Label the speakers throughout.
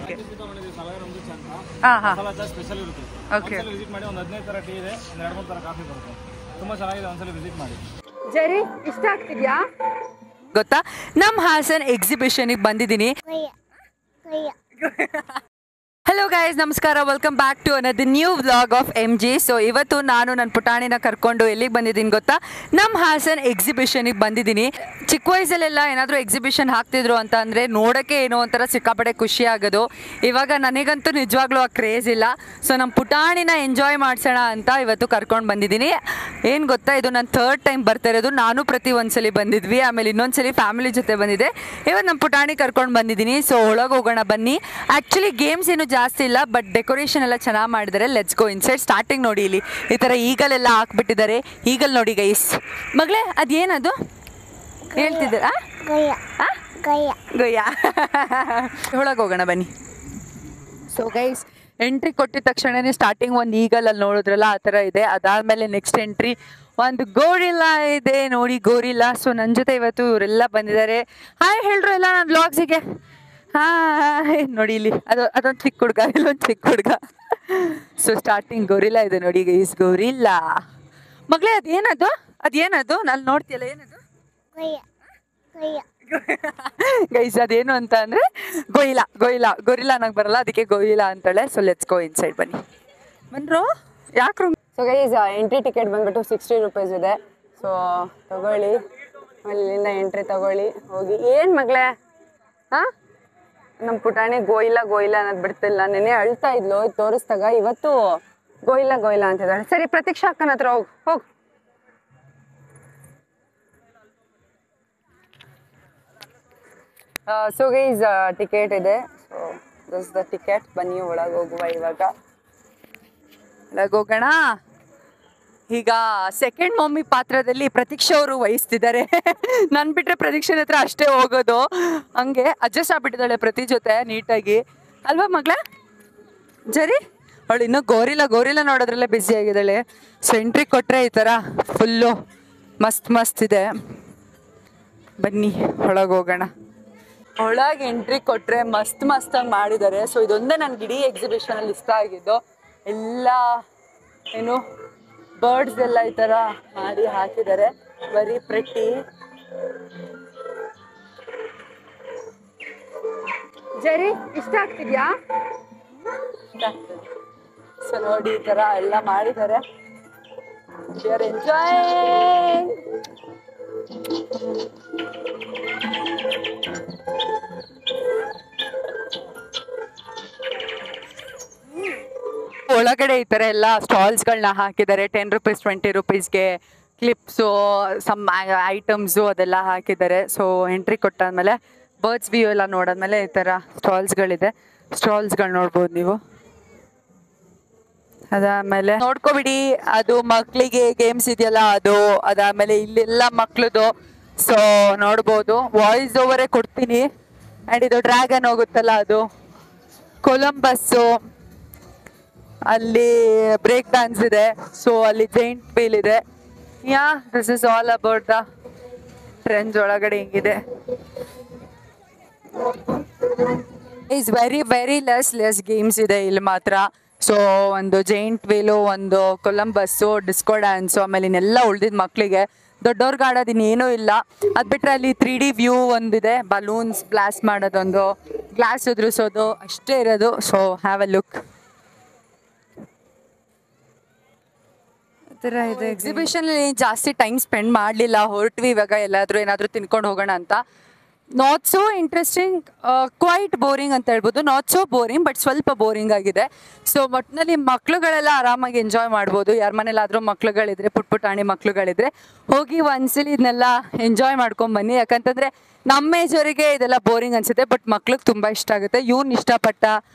Speaker 1: Okay ಹಾಂ
Speaker 2: special ಇರುತ್ತೆ.
Speaker 1: Okay
Speaker 2: visit ಮಾಡಿ. ಒಂದು 15 ತರ ಟೀ ಇದೆ, ಒಂದು 2-3 ತರ ಕಾಫಿ ಬರುತ್ತೆ. ತುಂಬಾ ಚೆನ್ನಾಗಿದೆ, ಒಂದ್ಸಲ ವಿಸಿಟ್ ಮಾಡಿ.
Speaker 1: ಜರಿ ಇಷ್ಟ ಆಗ್ತಿದ್ಯಾ ಗೊತ್ತಾ? ನಮ್ಮ ಹಾಸನ್ ಎಕ್ಸಿಬಿಷನ್ಗೆ ಬಂದಿದ್ದೀನಿ. ಹಲೋ ಗೈಸ್, ನಮಸ್ಕಾರ. Welcome back to another new vlog of MG. So ಇವತ್ತು ನಾನು ನನ್ನ ಪುಟಾಣಿನ ಕರ್ಕೊಂಡು ಎಲ್ಲಿಗೆ ಬಂದಿದ್ದೀನಿ ಗೊತ್ತಾ? ನಮ್ಮ ಹಾಸನ್ ಎಕ್ಸಿಬಿಷನಿಗೆ ಬಂದಿದ್ದೀನಿ. ಚಿಕ್ಕ ವಯಸ್ಸಲ್ಲೆಲ್ಲ ಏನಾದರೂ ಎಕ್ಸಿಬಿಷನ್ ಹಾಕ್ತಿದ್ರು ಅಂತ ಅಂದರೆ ನೋಡೋಕ್ಕೆ ಏನೋ ಒಂಥರ ಸಿಕ್ಕಾಪಟ್ಟೆ ಖುಷಿ ಆಗೋದು. ಇವಾಗ ನನಗಂತೂ ನಿಜವಾಗ್ಲೂ ಆ ಕ್ರೇಜ್ ಇಲ್ಲ. ಸೊ ನಮ್ಮ ಪುಟಾಣಿನ ಎಂಜಾಯ್ ಮಾಡಿಸೋಣ ಅಂತ ಇವತ್ತು ಕರ್ಕೊಂಡು ಬಂದಿದ್ದೀನಿ. ಏನು ಗೊತ್ತಾ, ಇದು ನಾನು 3rd ಟೈಮ್ ಬರ್ತಾ ಇರೋದು. ನಾನು ಪ್ರತಿ ಒಂದ್ಸಲಿ ಬಂದಿದ್ವಿ, ಆಮೇಲೆ ಇನ್ನೊಂದ್ಸಲಿ ಫ್ಯಾಮಿಲಿ ಜೊತೆ ಬಂದಿದ್ದೆ. ಇವತ್ತು ನಮ್ಮ ಪುಟಾಣಿ ಕರ್ಕೊಂಡು ಬಂದಿದ್ದೀನಿ. ಸೊ ಒಳಗೆ ಹೋಗೋಣ ಬನ್ನಿ. ಆ್ಯಕ್ಚುಲಿ ಗೇಮ್ಸ್ ಏನು ಜಾಸ್ತಿ ಇಲ್ಲ, ಬಟ್ ಡೆಕೋರೇಷನ್ ಎಲ್ಲ ಚೆನ್ನಾಗಿ ಮಾಡಿದ್ದಾರೆ. Let's go inside. ಸ್ಟಾರ್ಟಿಂಗ್ ನೋಡಿ, ಇಲ್ಲಿ ಈ ಥರ ಈಗಲೆಲ್ಲ ಹಾಕ್ಬಿಟ್ಟಿದ್ದಾರೆ. ಈಗಲ್ ನೋಡಿ ಗೈಸ್. ಮಗಳೇ, ಅದೇನದು ಹೇಳ್ತಿದ್ದೀರಾ? ಗೊಯ್ಯ. ಒಳಗೆ ಹೋಗೋಣ ಬನ್ನಿ. ಸೊ ಗೈಸ್, ಎಂಟ್ರಿ ಕೊಟ್ಟಿದ ತಕ್ಷಣನೇ ಸ್ಟಾರ್ಟಿಂಗ್ ಒಂದು ಈಗಲಲ್ಲಿ ನೋಡಿದ್ರಲ್ಲ ಆ ಥರ ಇದೆ. ಅದಾದಮೇಲೆ ನೆಕ್ಸ್ಟ್ ಎಂಟ್ರಿ ಒಂದು ಗೋರಿಲ್ಲಾ ಇದೆ ನೋಡಿ, ಗೋರಿಲ್ಲಾ. ಸೊ ನನ್ನ ಜೊತೆ ಇವತ್ತು ಇವರೆಲ್ಲ ಬಂದಿದ್ದಾರೆ. ಹಾಯ್ ಹೇಳ್ರು ಎಲ್ಲ ನನ್ನ ವ್ಲಾಗ್ಸಿಗೆ. ನೋಡಿ ಇಲ್ಲಿ ಅದೊಂದು ಚಿಕ್ಕ ಹುಡುಗ, ಇಲ್ಲೊಂದು ಚಿಕ್ಕ ಹುಡುಗ. ಸೊ ಸ್ಟಾರ್ಟಿಂಗ್ ಗೋರಿಲ್ಲಾ ಇದೆ ನೋಡಿ ಗೈಸ್, ಗೋರಿಲ್ಲಾ. ಮಗಳೇ, ಅದೇನದು ನಾನು ನೋಡ್ತೀಯಲ್ಲ, ಏನದು ಗೈಸ್? ಅದೇನು ಅಂತ ಅಂದರೆ ಗೊರಿಲ್ಲಾ ನಂಗೆ ಬರಲ್ಲ, ಅದಕ್ಕೆ ಗೊರಿಲ್ಲಾ ಅಂತಾಳೆ. ಸೊ ಲೆಟ್ಸ್ ಗೋ ಇನ್ಸೈಡ್ ಬನ್ನಿ. ಬಂದ್ರು ಯಾಕ್ರು?
Speaker 3: ಸೊ ಗೈಸ್, ಎಂಟ್ರಿ ಟಿಕೆಟ್ ಬಂದ್ಬಿಟ್ಟು 60 ರೂಪೀಸ್ ಇದೆ. ಸೊ ತಗೊಳ್ಳಿ, ಆಮೇಲೆ ಇಲ್ಲಿಂದ ಎಂಟ್ರಿ ತಗೊಳ್ಳಿ, ಹೋಗಿ. ಏನು ಮಗಳೇ? ಹಾಂ, ನಮ್ಮ ಪುಟಾಣಿ ಗೋಯಿಲ್ಲ ಅನ್ನೋದು ಬಿಡ್ತಿಲ್ಲ. ನೆನೆ ಅಳ್ತಾ ಇದ್ಲು, ಇದು ತೋರಿಸ್ದಾಗ. ಇವತ್ತು ಗೋಯಿಲ್ಲ ಅಂತಿದ್ದಾಳೆ. ಸರಿ, ಪ್ರತೀಕ್ಷಾ ಅಕ್ಕನ ಹತ್ರ ಹೋಗು. ಸೊ ಗೈಸ್, ಟಿಕೆಟ್ ಇದೆ. So this the ticket. ಬನ್ನಿ ಒಳಗೆ ಹೋಗುವ. ಇವಾಗ
Speaker 1: ಒಳಗೆ ಹೋಗೋಣ. ಈಗ ಸೆಕೆಂಡ್ ಮಮ್ಮಿ ಪಾತ್ರದಲ್ಲಿ ಪ್ರತೀಕ್ಷಾ ಅವರು ವಹಿಸ್ತಿದ್ದಾರೆ. ನನ್ನ ಬಿಟ್ಟರೆ ಪ್ರತೀಕ್ಷನ ಹತ್ರ ಅಷ್ಟೇ ಹೋಗೋದು. ಹಂಗೆ ಅಡ್ಜಸ್ಟ್ ಆಗ್ಬಿಟ್ಟಿದ್ದಾಳೆ ಪ್ರತಿ ಜೊತೆ ನೀಟಾಗಿ, ಅಲ್ವಾ ಮಗಳೇ? ಜರಿ ಅವಳು ಇನ್ನೂ ಗೋರಿಲ್ಲ ನೋಡೋದ್ರಲ್ಲೇ ಬ್ಯುಸಿ ಆಗಿದ್ದಾಳೆ. ಸೊ ಎಂಟ್ರಿ ಕೊಟ್ಟರೆ ಈ ಥರ ಫುಲ್ಲು ಮಸ್ತ್ ಇದೆ. ಬನ್ನಿ ಒಳಗೆ ಹೋಗೋಣ. ಒಳಗೆ ಎಂಟ್ರಿ ಕೊಟ್ಟರೆ ಮಸ್ತಾಗಿ ಮಾಡಿದ್ದಾರೆ. ಸೊ ಇದೊಂದೇ ನನಗೆ ಇಡೀ ಎಕ್ಸಿಬಿಷನಲ್ಲಿ ಇಷ್ಟ ಆಗಿದ್ದು. ಎಲ್ಲ ಏನು ಬರ್ಡ್ಸ್ ಎಲ್ಲ ಈ ಥರ ಮಾಡಿ ಹಾಕಿದ್ದಾರೆ. Very pretty. ಜರಿ ಇಷ್ಟ ಆಗ್ತಿದ್ಯಾ? ಇಷ್ಟ ಆಗ್ತದೆ. ಸೊ ನೋಡಿ, ಈ ಥರ ಎಲ್ಲ ಮಾಡಿದ್ದಾರೆ. We are enjoying. ಒಳಗಡೆ ಈ ಥರ ಎಲ್ಲ ಸ್ಟಾಲ್ಸ್ಗಳನ್ನ ಹಾಕಿದ್ದಾರೆ. 10 ರೂಪೀಸ್ 20 ರೂಪೀಸ್ಗೆ ಕ್ಲಿಪ್ಸು, ಸಮ್ ಐಟಮ್ಸು ಅದೆಲ್ಲ ಹಾಕಿದ್ದಾರೆ. ಸೊ ಎಂಟ್ರಿ ಕೊಟ್ಟಾದ್ಮೇಲೆ ಬರ್ಡ್ಸ್ ವ್ಯೂ ಎಲ್ಲ ನೋಡಾದ್ಮೇಲೆ ಈ ಥರ ಸ್ಟಾಲ್ಸ್ಗಳು ನೋಡ್ಬೋದು ನೀವು. ಅದಾದಮೇಲೆ ನೋಡ್ಕೊಬಿಡಿ, ಅದು ಮಕ್ಕಳಿಗೆ ಗೇಮ್ಸ್ ಇದೆಯಲ್ಲ ಅದು. ಅದಾದಮೇಲೆ ಇಲ್ಲೆಲ್ಲ ಮಕ್ಳದು. ಸೊ ನೋಡ್ಬೋದು. ವಾಯ್ಸ್ ಓವರೇ ಕೊಡ್ತೀನಿ. ಆ್ಯಂಡ್ ಇದು ಡ್ರ್ಯಾಗನ್ ಹೋಗುತ್ತಲ್ಲ ಅದು, ಕೊಲಂಬಸ್ಸು, ಅಲ್ಲಿ ಬ್ರೇಕ್ ಡ್ಯಾನ್ಸ್ ಇದೆ. ಸೊ ಅಲ್ಲಿ ಜೈಂಟ್ ವೀಲ್ ಇದೆ. This is all about the trends. ಒಳಗಡೆ ಹಿಂಗಿದೆ. ಈಸ್ ವೆರಿ ಲೆಸ್ ಗೇಮ್ಸ್ ಇದೆ ಇಲ್ಲಿ ಮಾತ್ರ. ಸೊ ಒಂದು ಜೈಂಟ್ ವೀಲು, ಒಂದು ಕೊಲಂಬಸ್ಸು, ಡಿಸ್ಕೋ ಡ್ಯಾನ್ಸು, ಆಮೇಲೆ ಇನ್ನೆಲ್ಲ ಉಳ್ದಿದ್ದು ಮಕ್ಕಳಿಗೆ. ದೊಡ್ಡವ್ರಿಗೆ ಆಡೋದು ಇನ್ನೇನೂ ಇಲ್ಲ. ಅದು ಬಿಟ್ಟರೆ ಅಲ್ಲಿ 3D ವ್ಯೂ ಒಂದಿದೆ, ಬಲೂನ್ಸ್ ಬ್ಲಾಸ್ಟ್ ಮಾಡೋದೊಂದು, ಗ್ಲಾಸ್ ಉದುರಿಸೋದು, ಅಷ್ಟೇ ಇರೋದು. So have a look. ಥರ ಇದೆ. ಎಕ್ಸಿಬಿಷನಲ್ಲಿ ಜಾಸ್ತಿ ಟೈಮ್ ಸ್ಪೆಂಡ್ ಮಾಡಲಿಲ್ಲ, ಹೊರಟ್ವಿ. ಇವಾಗ ಏನಾದರೂ ತಿನ್ಕೊಂಡು ಹೋಗೋಣ ಅಂತ. Not so interesting, quite boring ಅಂತ ಹೇಳ್ಬೋದು. ನಾಟ್ ಸೋ ಬೋರಿಂಗ್, ಬಟ್ ಸ್ವಲ್ಪ ಬೋರಿಂಗ್ ಆಗಿದೆ. ಸೊ ಒಟ್ಟಿನಲ್ಲಿ ಮಕ್ಳುಗಳೆಲ್ಲ ಆರಾಮಾಗಿ ಎಂಜಾಯ್ ಮಾಡ್ಬೋದು. ಯಾರ ಮನೇಲಾದರೂ ಮಕ್ಳುಗಳಿದ್ರೆ, ಪುಟ್ಟಾಣಿ ಮಕ್ಳುಗಳಿದ್ರೆ ಹೋಗಿ ಒಂದ್ಸಲಿ ಇದನ್ನೆಲ್ಲ ಎಂಜಾಯ್ ಮಾಡ್ಕೊಂಬನ್ನಿ. ಯಾಕಂತಂದರೆ ನಮ್ಮ ಏಜವರಿಗೆ ಇದೆಲ್ಲ ಬೋರಿಂಗ್ ಅನಿಸುತ್ತೆ, ಬಟ್ ಮಕ್ಳಿಗೆ ತುಂಬ ಇಷ್ಟ ಆಗುತ್ತೆ. ಇವ್ನು ಇಷ್ಟಪಟ್ಟ,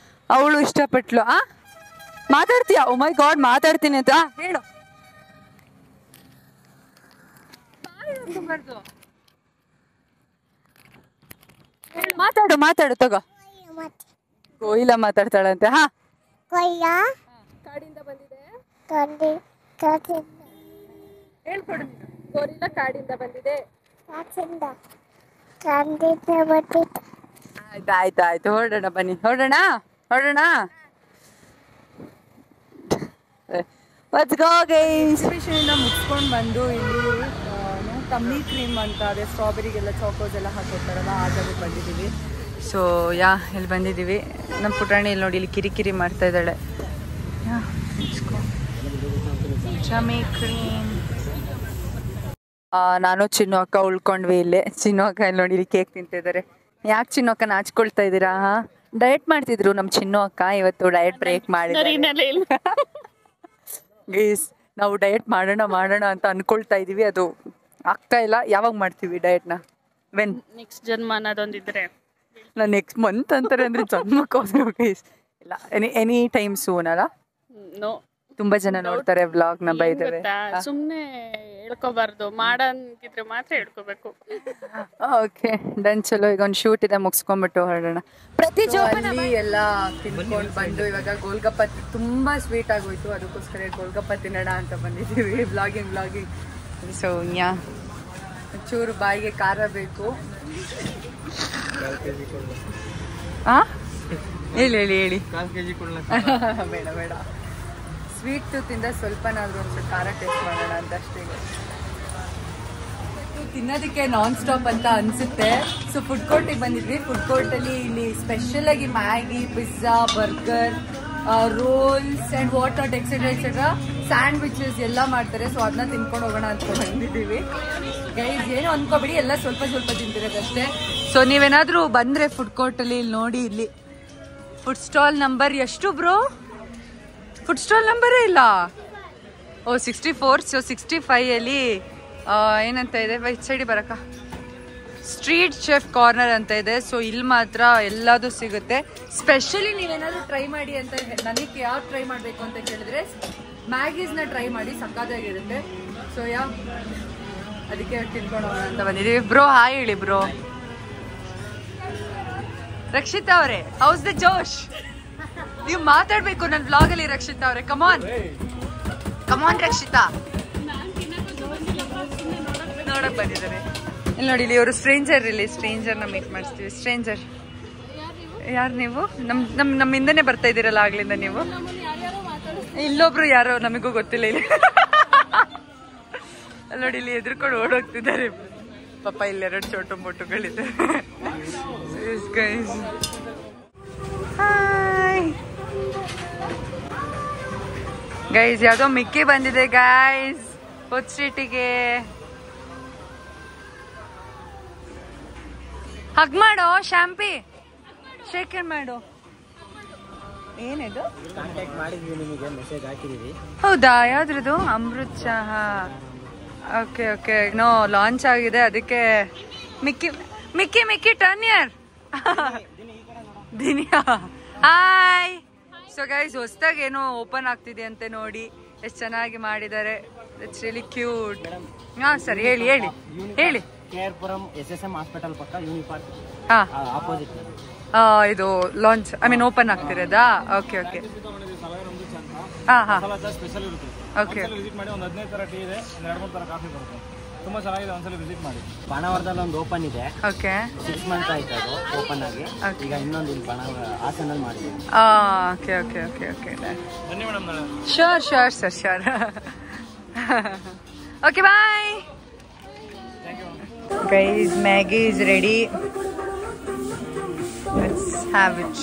Speaker 1: ಅವಳು ಇಷ್ಟಪಟ್ಲು. ಮಾತಾಡ್ತೀಯಾ? ಓ ಮೈ ಗಾಡ್, ಮಾತಾಡ್ತೀನಿ ಅಂತ ಹೇಳು. ಮಾತಾಡು ತಗೋ. ಗೋಯಿಲ್ಲ ಮಾತಾಡ್ತಾಳಂತೆ. ಕಾಡಿಂದ ಬಂದಿದೆ. ಹೇಳ್ಕೊಡು. ಗೋರಿಲ್ಲ ಕಾಡಿಂದ ಬಂದಿದೆ. ಆಯ್ತು ಹೊರಡೋಣ ಬನ್ನಿ ಹೊರಡೋಣ ಲೆಟ್ಸ್ ಗೋ ಗೈಸ್. ಎಕ್ಸಿಬಿಷನಿಂದ ಮುಗಿಸ್ಕೊಂಡು ಬಂದು ಇಲ್ಲಿ ಟಮ್ಮಿ ಕ್ರೀಮ್ ಅಂತ ಅದೇ ಸ್ಟ್ರಾಬೆರಿಗೆಲ್ಲ ಚಾಕೋಸ್ ಎಲ್ಲ ಹಾಕೊಡ್ತಾರಲ್ಲ ಆ ಜಾಗಕ್ಕೆ ಬಂದಿದ್ದೀವಿ. ಸೊ ಇಲ್ಲಿ ಬಂದಿದ್ದೀವಿ. ನಮ್ಮ ಪುಟಾಣಿ ಇಲ್ಲಿ ನೋಡಿ ಇಲ್ಲಿ ಕಿರಿಕಿರಿ ಮಾಡ್ತಾ ಇದ್ದಾಳೆ. Tummy cream. ನಾನು ಚಿನ್ನು ಅಕ್ಕ ಉಳ್ಕೊಂಡ್ವಿ ಇಲ್ಲೇ. ಚಿನ್ನು ಅಕ್ಕ ಇಲ್ಲಿ ನೋಡಿ ಇಲ್ಲಿ ಕೇಕ್ ತಿಂತಿದ್ದಾರೆ. ಯಾಕೆ ಚಿನ್ನು ಅಕ್ಕ ನಾಚ್ಕೊಳ್ತಾ ಇದ್ದೀರಾ? ಡಯಟ್ ಮಾಡ್ತಿದ್ರು ನಮ್ಮ ಚಿನ್ನು ಅಕ್ಕ, ಇವತ್ತು ಡಯಟ್ ಬ್ರೇಕ್ ಮಾಡಿದ್ದಾರೆ. ಗೈಸ್ ನಾವು ಡಯಟ್ ಮಾಡೋಣ ಅಂತ ಅನ್ಕೊಳ್ತಾ ಇದೀವಿ, ಅದು ಆಗ್ತಾ ಇಲ್ಲ. ಯಾವಾಗ ಮಾಡ್ತೀವಿ ಡಯಟ್ನ? ವೆನ್
Speaker 4: ನೆಕ್ಸ್ಟ್ ಜನ್ಮ ಅನ್ನೋದೊಂದಿದ್ರೆ
Speaker 1: ನಾನು ನೆಕ್ಸ್ಟ್ ಮಂತ್ ಅಂತಾರೆ ಅಂದರೆ ಜನ್ಮಕ್ಕೋಸ್ಕರ ಗೈಸ್ ಇಲ್ಲ, ಎನಿ ಟೈಮ್ ಸೂನ್ ಅಲ್ಲ.
Speaker 4: ನೋ,
Speaker 1: ತುಂಬಾ ಜನ ನೋಡ್ತಾರೆ ವ್ಲಾಗ್ನ ಬೈದೇವೆ.
Speaker 4: ಸುಮ್ಮನೆ ಹೇಳ್ಕೋಬಾರ್ದು, ಮಾಡಂಗಿದ್ರೆ ಮಾತ್ರ ಹೇಳ್ಕೋಬೇಕು.
Speaker 1: Okay done. ಚಲೋ ಈಗ ಒಂದು ಶೂಟ್ ಇದೆ, ಮುಗಿಸ್ಕೊಂಡ್ಬಿಟ್ಟು ಹೊರಡೋಣ. ಪ್ರತಿ ಜೋಬಲ್ಲಿ ಎಲ್ಲ ತಿನ್ಕೊಂಡು ಬಂದು ಇವಾಗ ಗೋಲ್ಗಪ್ಪ ತುಂಬಾ ಸ್ವೀಟ್ ಆಗೋಯ್ತು, ಅದಕ್ಕೋಸ್ಕರ ಗೋಲ್ಗಪ್ಪ ತಿನ್ನೋಣ ಅಂತ ಬಂದಿದ್ದೀವಿ. ವ್ಲಾಗಿಂಗ್ ಸೊ ಒಂಚೂರು ಬಾಯಿಗೆ ಖಾರ ಬೇಕು. ಹೇಳಿ ಬೇಡ ಸ್ವೀಟ್ ತಿಂದ ಸ್ವಲ್ಪನಾದ್ರೂ ಒಂಚೂರು ಖಾರ ಟೇಸ್ಟ್ ಮಾಡೋಣ ಅಂತ ಅಷ್ಟೇ. ತಿನ್ನೋದಕ್ಕೆ ನಾನ್ ಸ್ಟಾಪ್ ಅಂತ ಅನ್ಸುತ್ತೆ. ಸೊ ಫುಡ್ ಕೋರ್ಟಿಗೆ ಬಂದಿದ್ವಿ. ಫುಡ್ ಕೋರ್ಟಲ್ಲಿ ಇಲ್ಲಿ ಸ್ಪೆಷಲ್ ಆಗಿ Maggi, pizza, burger, rolls and what not etcetera sandwiches ಎಲ್ಲ ಮಾಡ್ತಾರೆ. ಸೊ ಅದನ್ನ ತಿನ್ಕೊಂಡು ಹೋಗೋಣ ಅಂತ ಬಂದಿದ್ದೀವಿ. ಗೈಸ್ ಏನು ಅನ್ಕೋಬೇಡಿ, ಎಲ್ಲ ಸ್ವಲ್ಪ ತಿಂತಿರೋದಷ್ಟೇ. ಸೊ ನೀವೇನಾದ್ರೂ ಬಂದ್ರೆ ಫುಡ್ ಕೋರ್ಟಲ್ಲಿ ಇಲ್ಲಿ ನೋಡಿ, ಇಲ್ಲಿ ಫುಡ್ ಸ್ಟಾಲ್ ನಂಬರ್ ಎಷ್ಟು ಬ್ರೋ? ಫುಡ್ ಸ್ಟಾಲ್ ನಂಬರೇ ಇಲ್ಲ. 64. ಸೊ 65 ಏನಂತ ಇದೆ ವೈಟ್ ಸೈಡಿ ಬರಕ, ಸ್ಟ್ರೀಟ್ ಶೆಫ್ ಕಾರ್ನರ್ ಅಂತ ಇದೆ. ಸೊ ಇಲ್ಲಿ ಮಾತ್ರ ಎಲ್ಲದೂ ಸಿಗುತ್ತೆ. ಸ್ಪೆಷಲಿ ನೀವೇನಾದ್ರೂ ಟ್ರೈ ಮಾಡಿ ಅಂತ ನನಗೆ ಯಾವ್ದು ಟ್ರೈ ಮಾಡಬೇಕು ಅಂತ ಕೇಳಿದ್ರೆ ಮ್ಯಾಗೀಸ್ನ ಟ್ರೈ ಮಾಡಿ, ಸಕ್ಕತ್ತಾಗಿರುತ್ತೆ. ಸೊ ಅದಕ್ಕೆ ತಿನ್ಕೊಂಡು ಹೋಗೋಣ ಅಂತ ಬಂದಿದ್ದೀವಿ. ಬ್ರೋ ಹಾಯ್ ಹೇಳಿ ಬ್ರೋ. ರಕ್ಷಿತಾ ಅವರೇ, ಹೌಸ್ ದ ಜೋಶ್? ನೀವು ಮಾತಾಡ್ಬೇಕು ನನ್ನ ವ್ಲಾಗಲ್ಲಿ ರಕ್ಷಿತಾ ಅವರೇ. ಕಮಾನ್ ರಕ್ಷಿತಾ. ನೋಡಕ್ ಬಂದಿದ್ದಾರೆ ಇಲ್ಲಿ ನೋಡಿ. ಇಲ್ಲಿ ಇವರು ಸ್ಟ್ರೇಂಜರ್ನ ಮೀಟ್ ಮಾಡಿಸ್ತೀವಿ. ಸ್ಟ್ರೇಂಜರ್ ಯಾರು ನೀವು? ನಮ್ಮ ಹಿಂದೆನೆ ಬರ್ತಾ ಇದ್ದೀರಲ್ಲ ಆಗ್ಲಿಂದ ನೀವು. ಇಲ್ಲೊಬ್ರು ಯಾರೋ ನಮಗೂ ಗೊತ್ತಿಲ್ಲ ಇಲ್ಲಿ. ಅಲ್ಲಿ ನೋಡಿ ಇಲ್ಲಿ ಎದುರ್ಕೊಂಡು ಓಡೋಗ್ತಿದ್ದಾರೆ ಪಾಪ. ಇಲ್ಲಿ 2 ಚೋಟು ಮೊಟ್ಟುಗಳಿದೆ. ಗೈಸ್ ಯಾವ್ದೋ ಮಿಕ್ಕಿ ಬಂದಿದೆ ಗೈಸ್ ಫುಡ್ ಸ್ಟ್ರೀಟಿಗೆ. ಹಗ್ ಮಾಡೋ ಶಾಂಪಿ, ಶೇಕ್ ಮಾಡು. ಏನಿದು? ಹೌದಾ, ಯಾವ್ದ್ರದ್ದು? ಅಮೃತ್ ಚಹಾ. ಓಕೆ ನೋ ಲಾಂಚ್ ಆಗಿದೆ, ಅದಕ್ಕೆ ಮಿಕ್ಕಿ ಟರ್ನ್ ಇಯರ್. ದಿನಿಯಾ ಹಾಯ್. ಸೊ ಗೈಸ್ ಹೊಸದಾಗಿ ಏನೋ ಓಪನ್ ಆಗ್ತಿದೆ ಅಂತೆ ನೋಡಿ, ಎಷ್ಟು ಚೆನ್ನಾಗಿ ಮಾಡಿದ್ದಾರೆ. It's really cute. ಸರ್ ಹೇಳಿ
Speaker 2: KRಪುರಂ SSM ಹಾಸ್ಪಿಟಲ್ ಪಕ್ಕ ಯೂನಿಪಾರ್ಕ್ ಆಪೋಸಿಟ್
Speaker 1: ಇದು ಲಾಂಚ್ ಓಪನ್ ಆಗ್ತಿರೋದಾ? ಓಕೆ
Speaker 2: ಸ್ಪೆಷಲ್ ಇರುತ್ತೆ.
Speaker 1: ಓಕೆ
Speaker 2: ವಿಸಿಟ್ ಮಾಡಿ. ಒಂದು 15 ತರ ಟೀ ಇದೆ, 2-3 ತರ ಕಾಫಿ ಬರುತ್ತೆ. ತುಂಬಾ ಚೆನ್ನಾಗಿದೆ, ಒಂದ್ಸಲ ವಿಸಿಟ್ ಮಾಡಿ. ಬಾಣಾವರದಲ್ಲಿ ಒಂದು ಓಪನ್ ಇದೆ.
Speaker 1: ಓಕೆ
Speaker 2: 6 ಮಂತ್ ಆಯ್ತು ಅದು ಓಪನ್ ಆಗಿ. ಈಗ ಇನ್ನೊಂದು ಇಲ್ಲಿ ಹಾಸನಲ್ಲಿ ಮಾಡಿದ್ದೀವಿ.
Speaker 1: ಓಕೆ
Speaker 2: ಬನ್ನಿ ಮೇಡಮ್ ನಾಳೆ.
Speaker 1: Sure sir. Okay bye. Guys, Maggie is ready. Let's have it.